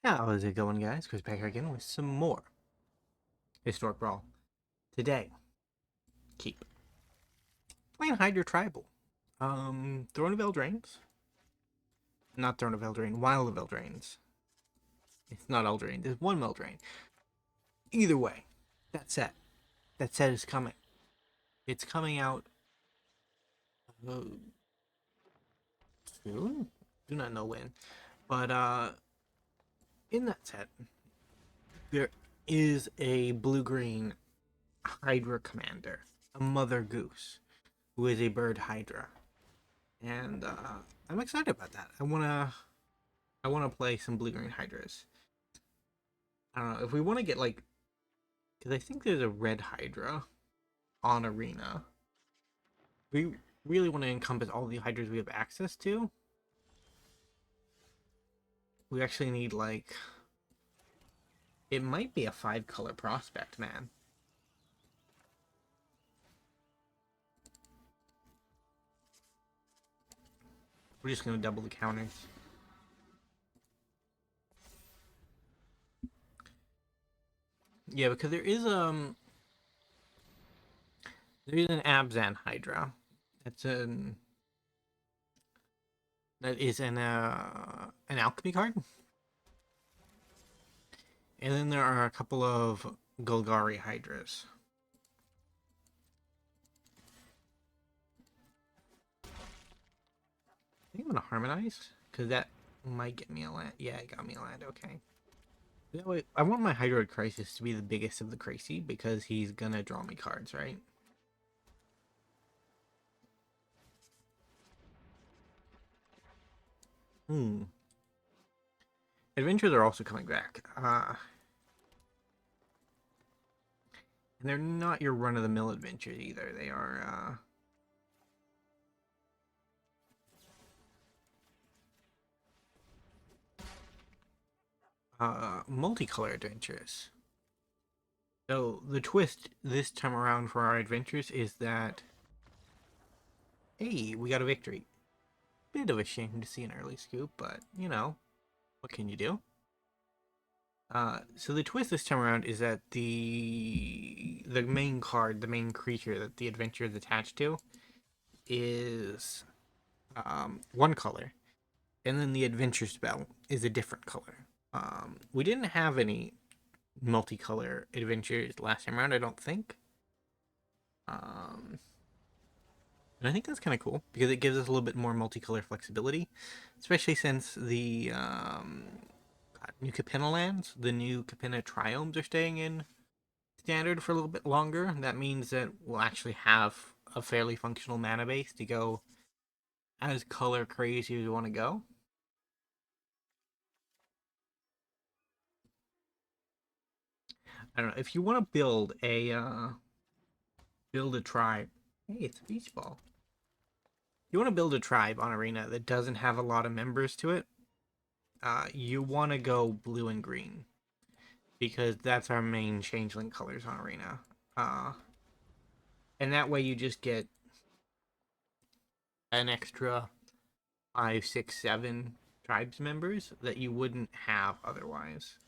How's it going, guys? Chris back here again with some more Historic Brawl. Today, keep playing Hydra Tribal. Throne of Eldraines. Not Throne of Eldraine, Wild of Eldraines. It's not Eldraine, there's one Eldraine. Either way, that set. That set is coming. It's coming out uh, soon? Do not know when. But, in that set, there is a blue-green Hydra commander. A Mother Goose, who is a bird Hydra. And I'm excited about that. I wanna play some blue green hydras. I don't know if we want to get like, because I think there's a red hydra on arena. We really want to encompass all the hydras we have access to. We actually need like, it might be a 5-color prospect, man. We're just gonna double the counters. Yeah, because there is an Abzan Hydra. That is an alchemy card. And then there are a couple of Golgari Hydras. I think I'm gonna harmonize, because that might get me a land. Yeah, it got me a land, okay. That way, I want my Hydroid Krasis to be the biggest of the crazy, because he's gonna draw me cards, right? Adventures are also coming back. And they're not your run-of-the-mill adventures either. They are, multicolor adventures. So the twist this time around for our adventures is that, hey, we got a victory. Bit of a shame to see an early scoop, but you know, what can you do? So the twist this time around is that the main card, the main creature that the adventure is attached to, is one color, and then the adventure spell is a different color. We didn't have any multicolor adventures last time around, I don't think. And I think that's kind of cool because it gives us a little bit more multicolor flexibility, especially since the new Capenna lands, the new Capenna triomes are staying in standard for a little bit longer. That means that we'll actually have a fairly functional mana base to go as color crazy as we want to go. I don't know if you want to build a tribe. Hey, it's a beach ball. You want to build a tribe on Arena that doesn't have a lot of members to it. You want to go blue and green because that's our main changeling colors on Arena. And that way you just get an extra 5, 6, 7 tribes members that you wouldn't have otherwise.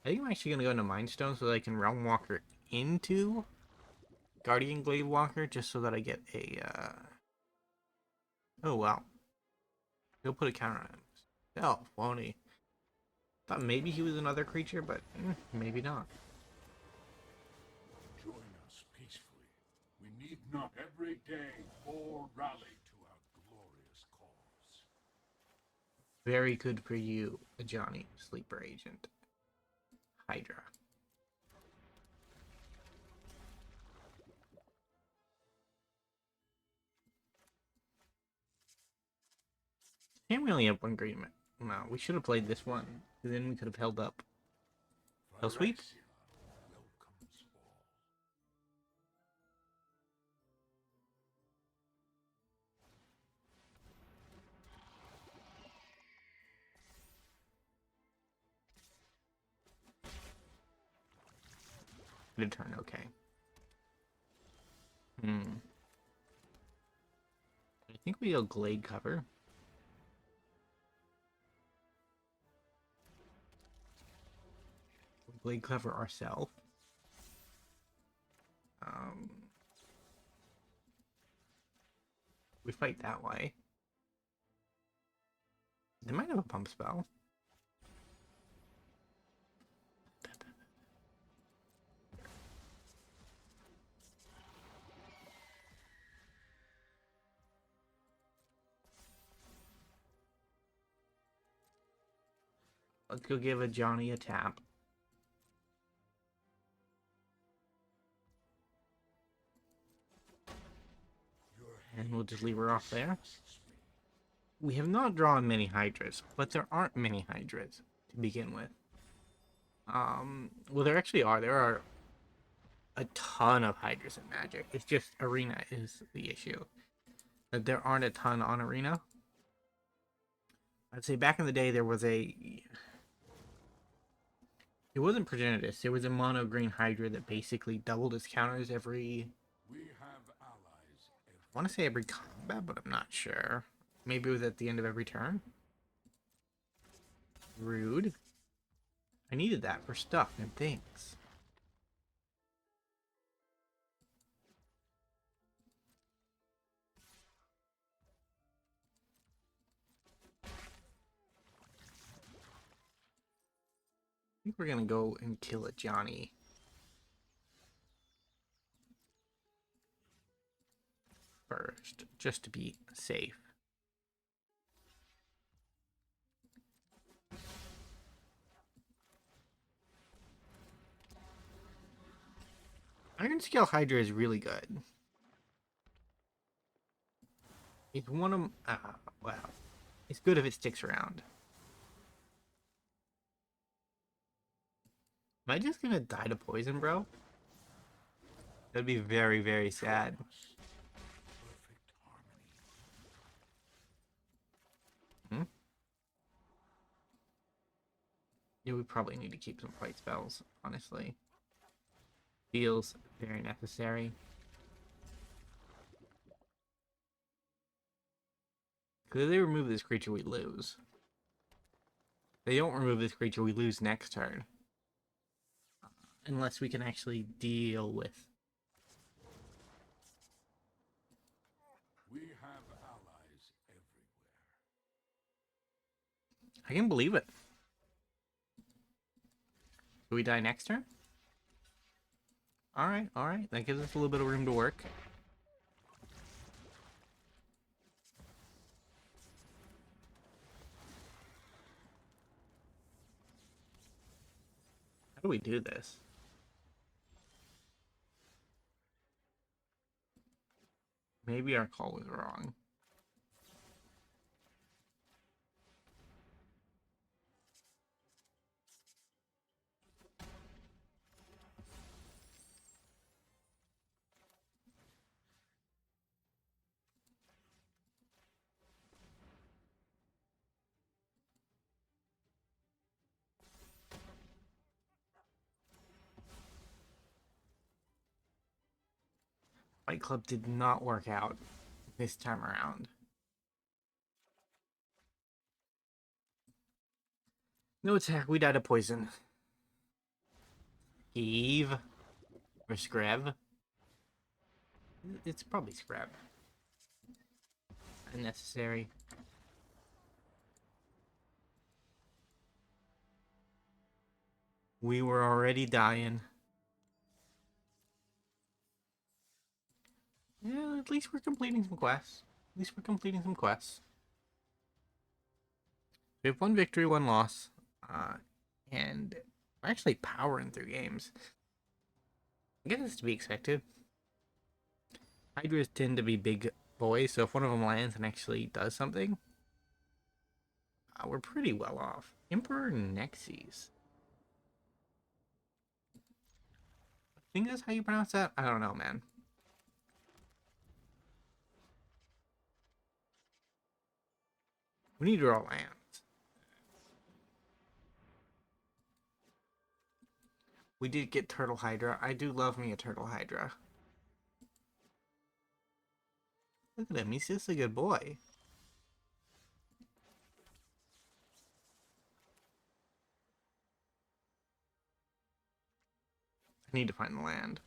I think I'm actually going to go into Mindstone so that I can Realm Walker into Guardian Glade Walker just so that I get a... Oh, wow. He'll put a counter on himself, won't he? Thought maybe he was another creature, but maybe not. Join us peacefully. We need not every day or rally to our glorious cause. Very good for you, Johnny, Sleeper Agent. Hydra. Can't really have one green. No, we should have played this one. Then we could have held up. Hell sweep? Did turn okay. I think we go Glade cover. play clever ourselves. We fight that way. They might have a pump spell. Let's go give a Johnny a tap. And we'll just leave her off there. We have not drawn many Hydras, but there aren't many Hydras to begin with. Well, there actually are. There are a ton of Hydras in Magic. It's just Arena is the issue. That there aren't a ton on Arena. I'd say back in the day there was a... It wasn't Progenitus. There was a mono green Hydra that basically doubled its counters every... We have allies. I want to say every combat, but I'm not sure. Maybe it was at the end of every turn. Rude. I needed that for stuff and things. I think we're gonna go and kill a Johnny. First, just to be safe. Ironscale Hydra is really good. It's one of... wow. It's good if it sticks around. Am I just gonna die to poison, bro? That'd be very, very sad. Hmm? Yeah, we probably need to keep some fight spells, honestly. Feels very necessary. Because if they remove this creature, we lose. If they don't remove this creature, we lose next turn. Unless we can actually deal with... We have allies everywhere. I can believe it. Do we die next turn? Alright, alright. That gives us a little bit of room to work. How do we do this? Maybe our call was wrong. Fight Club did not work out this time around. No attack, we died of poison. Eve. Or Scrab. It's probably Scrab. Unnecessary. We were already dying. Yeah, at least we're completing some quests. At least we're completing some quests. We have one victory, one loss. And we're actually powering through games. I guess it's to be expected. Hydras tend to be big boys, so if one of them lands and actually does something, we're pretty well off. Emperor Nexes. I think that's how you pronounce that? I don't know, man. We need to draw lands. We did get Turtle Hydra. I do love me a Turtle Hydra. Look at him. He's just a good boy. I need to find the land.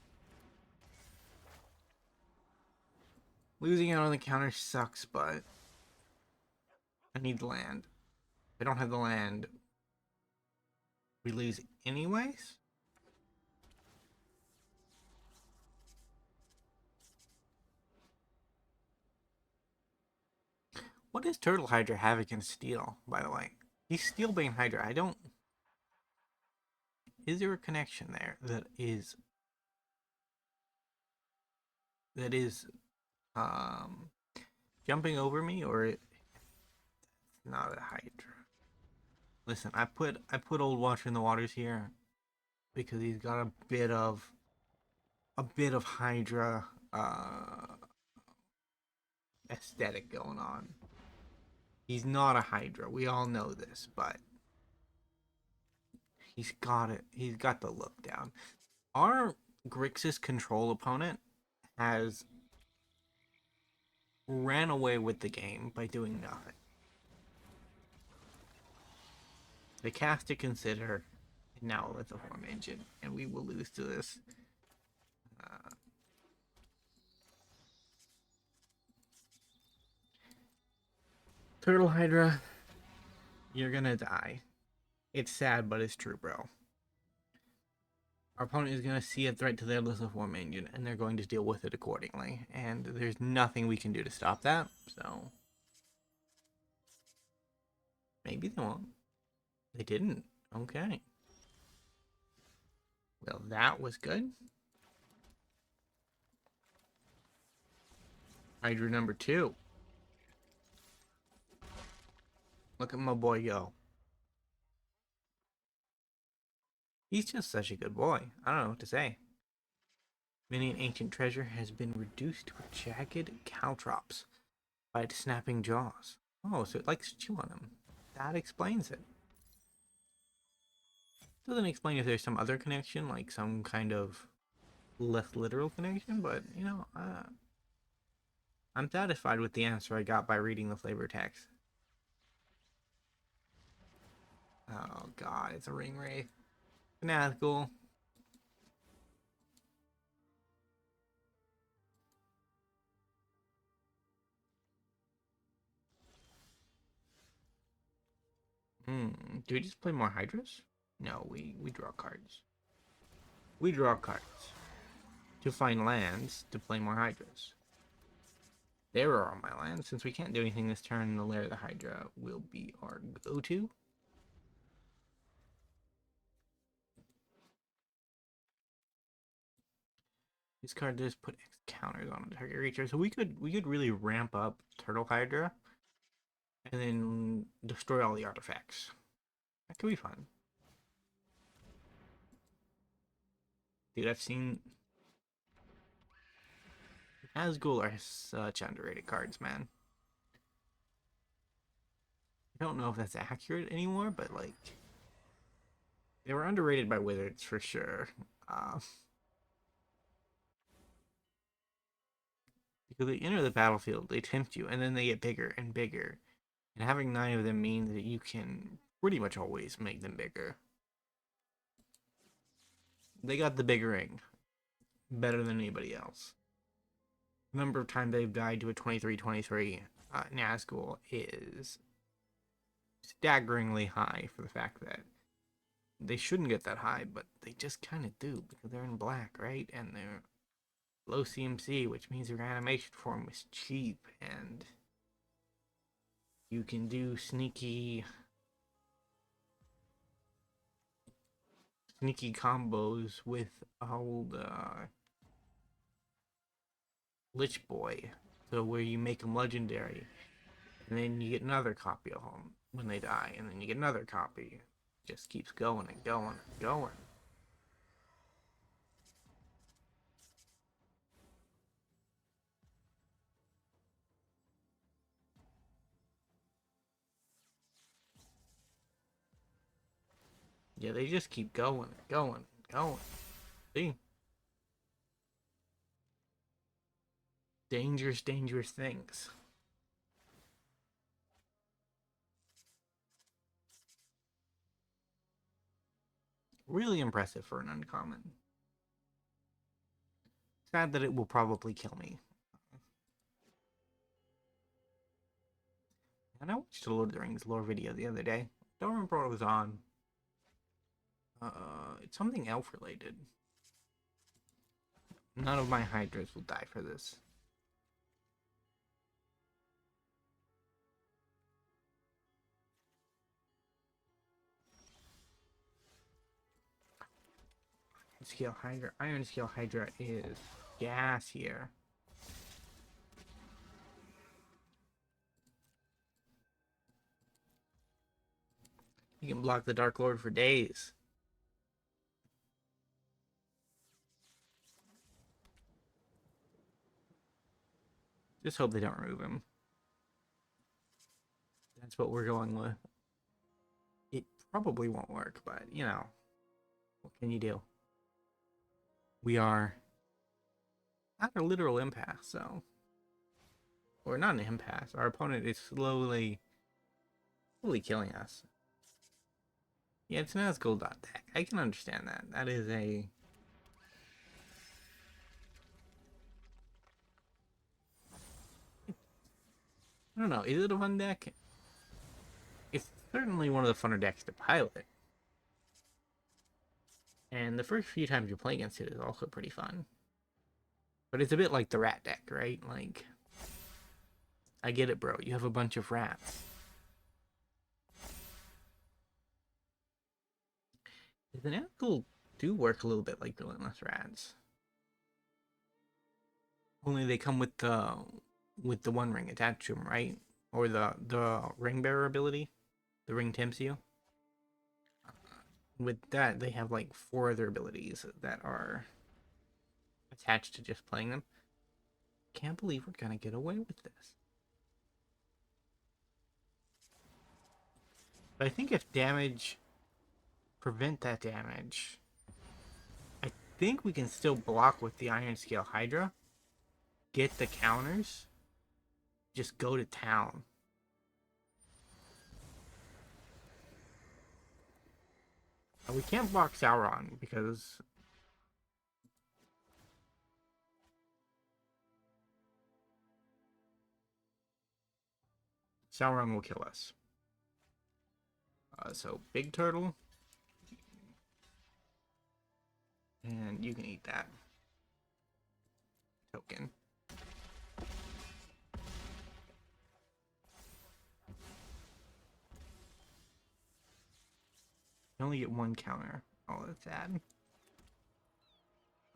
Losing out on the counter sucks, but I need the land. If I don't have the land, we lose anyways? What does Turtle Hydra have against Steel, by the way? He's Steelbane Hydra. I don't... Is there a connection there that is... jumping over me, or it's not a Hydra? Listen, I put Old Watcher in the waters here because he's got a bit of Hydra aesthetic going on. He's not a Hydra. We all know this, but he's got it. He's got the look down. Our Grixis control opponent has ran away with the game by doing nothing. They cast to consider, and now with the Horn Engine, and we will lose to this. Turtle Hydra, you're gonna die. It's sad, but it's true, bro. Our opponent is gonna see a threat to their list of Horn Engine, and they're going to deal with it accordingly. And there's nothing we can do to stop that, so... Maybe they won't. They didn't. Okay. Well, that was good. Hydra number 2. Look at my boy go. He's just such a good boy. I don't know what to say. Many an ancient treasure has been reduced to jagged caltrops by its snapping jaws. Oh, so it likes to chew on them. That explains it. Doesn't explain if there's some other connection, like some kind of less literal connection, but, you know, I'm satisfied with the answer I got by reading the flavor text. Oh god, it's a ring wraith. Nazgul. Do we just play more Hydras? No, we draw cards. We draw cards to find lands to play more Hydras. There are all my lands. Since we can't do anything this turn, the Lair of the Hydra will be our go-to. This card does put X counters on a target creature, so we could really ramp up Turtle Hydra and then destroy all the artifacts. That could be fun. Dude, I've seen Nazgul are such underrated cards, man. I don't know if that's accurate anymore, but like they were underrated by Wizards for sure. Because they enter the battlefield, they tempt you, and then they get bigger and bigger. And having 9 of them means that you can pretty much always make them bigger. They got the big ring. Better than anybody else. The number of times they've died to a 23-23 Nazgul is staggeringly high for the fact that they shouldn't get that high, but they just kind of do because they're in black, right? And they're low CMC, which means their animation form is cheap and you can do sneaky combos with old Lich Boy. So where you make them legendary, and then you get another copy of them when they die, and then you get another copy. It just keeps going and going and going. Yeah, they just keep going and going and going. See? Dangerous, dangerous things. Really impressive for an uncommon. Sad that it will probably kill me. And I watched a Lord of the Rings lore video the other day. Don't remember what it was on. It's something elf related. None of my Hydras will die for this. Ironscale Hydra. Ironscale Hydra is gas here. You can block the Dark Lord for days. Just hope they don't remove him. That's what we're going with. It probably won't work, but, you know, what can you do? We are at a literal impasse, so... Or not an impasse. Our opponent is slowly killing us. Yeah, it's not as gold dot deck. I can understand that. That is a... I don't know. Is it a fun deck? It's certainly one of the funner decks to pilot. And the first few times you play against it is also pretty fun. But it's a bit like the rat deck, right? Like, I get it, bro. You have a bunch of rats. The Nazgul do work a little bit like Relentless Rats. Only they come with the one ring attached to them, right? Or the ring bearer ability. The ring tempts you. With that, they have like 4 other abilities that are attached to just playing them. Can't believe we're gonna get away with this. But I think if damage... prevent that damage, I think we can still block with the Ironscale Hydra. Get the counters. Just go to town. We can't block Sauron because Sauron will kill us. So Big Turtle. And you can eat that token. You only get 1 counter. Oh, that's sad.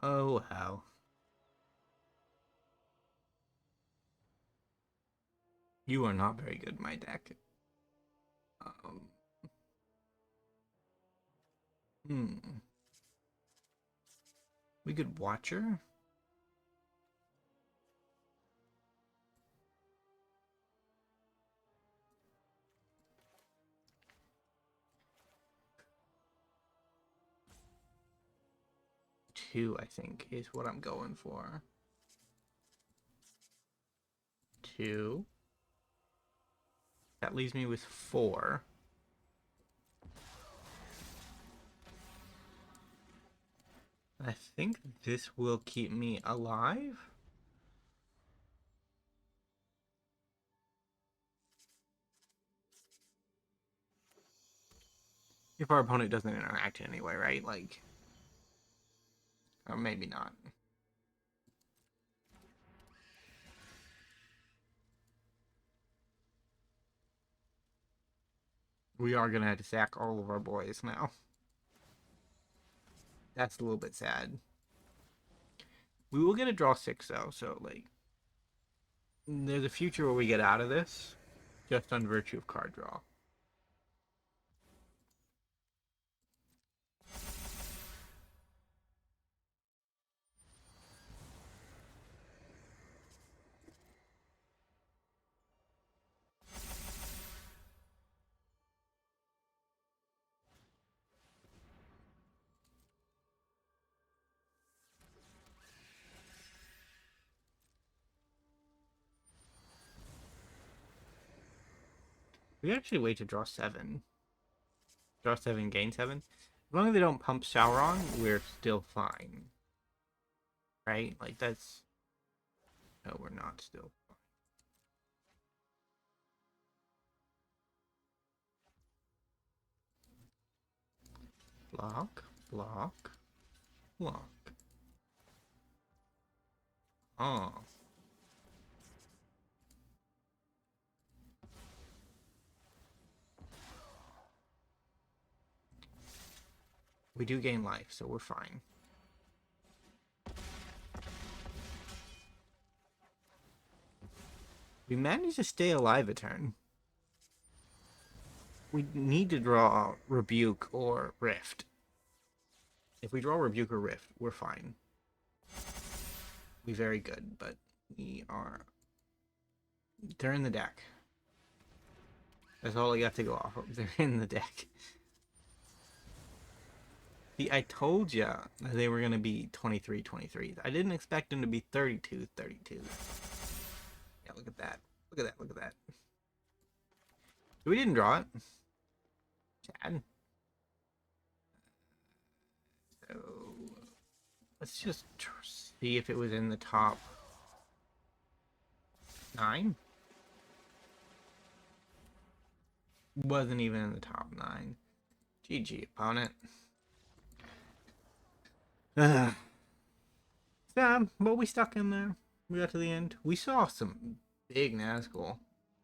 Oh, how. You are not very good, my deck. We could Watcher. Two, I think, is what I'm going for. 2. That leaves me with 4. I think this will keep me alive. If our opponent doesn't interact in any way, right? Like, or maybe not. We are gonna have to sack all of our boys now. That's a little bit sad. We will get a draw 6 though, so like, there's a future where we get out of this, just on virtue of card draw. We actually wait to draw 7. Draw 7, gain 7. As long as they don't pump Sauron, we're still fine. right? Like that's no, we're not still. Block, block, block. Oh. We do gain life, so we're fine. We managed to stay alive a turn. We need to draw Rebuke or Rift. If we draw Rebuke or Rift, we're fine. We're very good, but we are... They're in the deck. That's all I got to go off of. They're in the deck. See, I told you they were going to be 23-23. I didn't expect them to be 32-32. Yeah, look at that. Look at that. Look at that. We didn't draw it. Chad. So, let's just see if it was in the top 9. Wasn't even in the top 9. GG, opponent. Yeah, but we stuck in there. We got to the end. We saw some big Nazgul.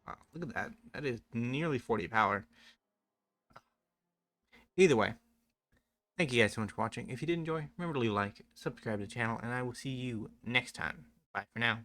Wow, look at that. That is nearly 40 power. Either way, thank you guys so much for watching. If you did enjoy, remember to leave a like, subscribe to the channel, and I will see you next time. Bye for now.